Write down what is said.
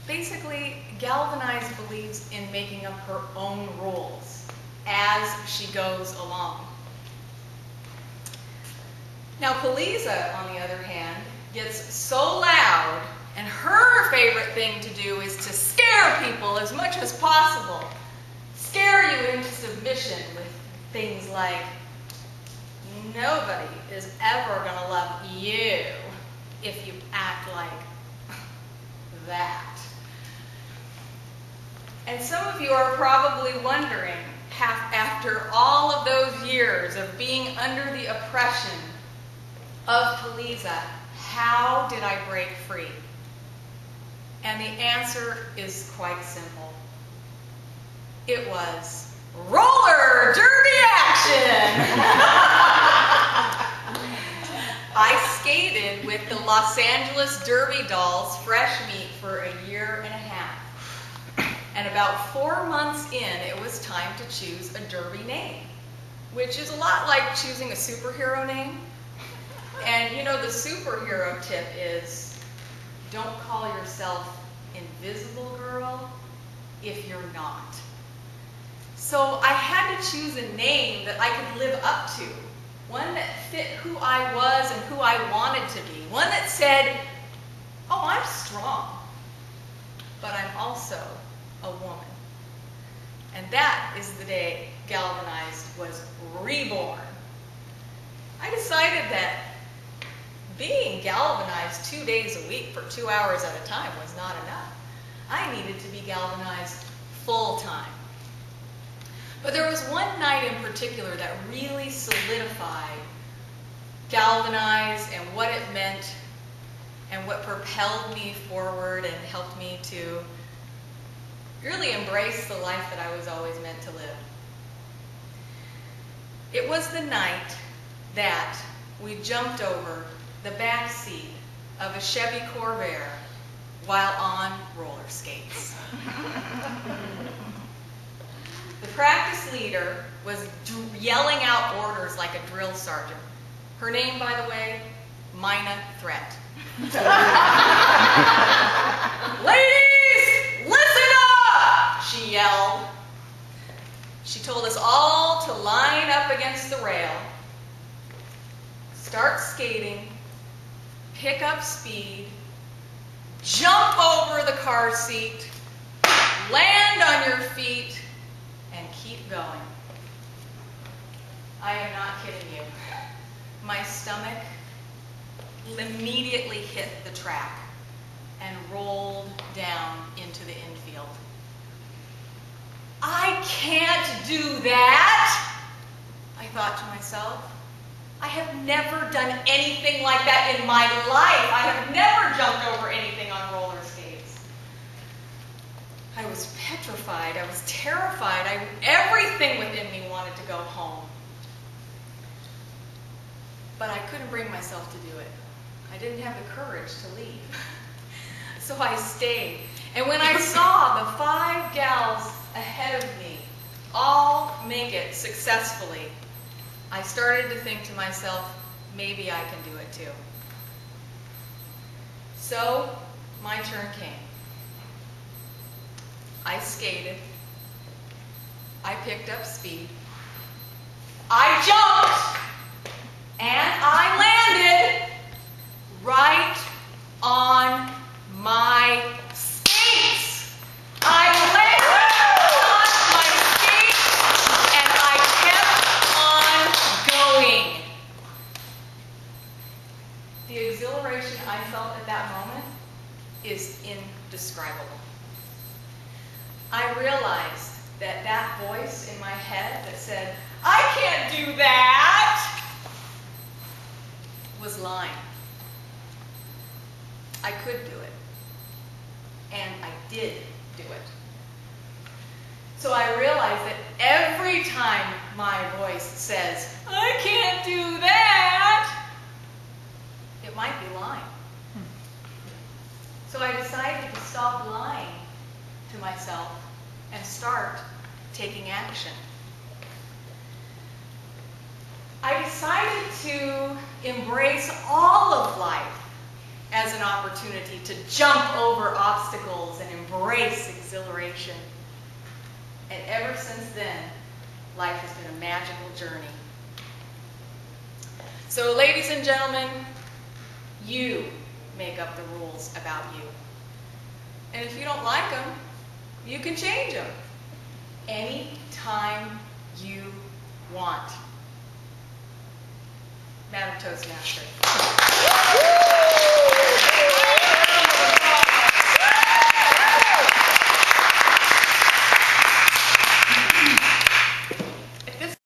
Basically, Galvanized believes in making up her own rules as she goes along. Now, Poliza, on the other hand, gets so loud, and her favorite thing to do is to scare people as much as possible. Scare you into submission with things like, nobody is ever going to love you if you act like that. And some of you are probably wondering, after all of those years of being under the oppression of Poliza, how did I break free? And the answer is quite simple. It was roller derby action! I skated with the Los Angeles Derby Dolls fresh meat for a year and a half. And about 4 months in, it was time to choose a derby name, which is a lot like choosing a superhero name. And you know, the superhero tip is, don't call yourself Invisible Girl if you're not. So I had to choose a name that I could live up to, one that fit who I was and who I wanted to be, one that said, oh, I'm strong, but I'm also a woman. And that is the day Galvanized was reborn. I decided that being galvanized 2 days a week for 2 hours at a time was not enough. I needed to be galvanized full time. But there was one night in particular that really solidified galvanized and what it meant and what propelled me forward and helped me to really embrace the life that I was always meant to live. It was the night that we jumped over the back seat of a Chevy Corvair while on roller skates. The practice leader was yelling out orders like a drill sergeant. Her name, by the way, Mina Threat. Ladies, listen up, she yelled. She told us all to line up against the rail, start skating, pick up speed, jump over the car seat, land on your feet, and keep going. I am not kidding you. My stomach immediately hit the track and rolled down into the infield. I can't do that, I thought to myself. I have never done anything like that in my life. I have never jumped over anything on roller skates. I was petrified. I was terrified. Everything within me wanted to go home. But I couldn't bring myself to do it. I didn't have the courage to leave. So I stayed. And when I saw the 5 gals ahead of me all make it successfully, I started to think to myself, maybe I can do it too. So my turn came. I skated. I picked up speed. I jumped. And I landed right on my skates. I landed on my skates and I kept on going. The exhilaration I felt at that moment is indescribable. I realized that that voice in my head that said, I can't do that, was lying. I could do it. And I did do it. So I realized that every time my voice says, I can't do that, it might be lying. So I decided to stop lying to myself and start taking action. I decided to embrace all of life as an opportunity to jump over obstacles and embrace exhilaration. And ever since then, life has been a magical journey. So, ladies and gentlemen, you make up the rules about you. And if you don't like them, you can change them any time you want. Madam Toastmaster.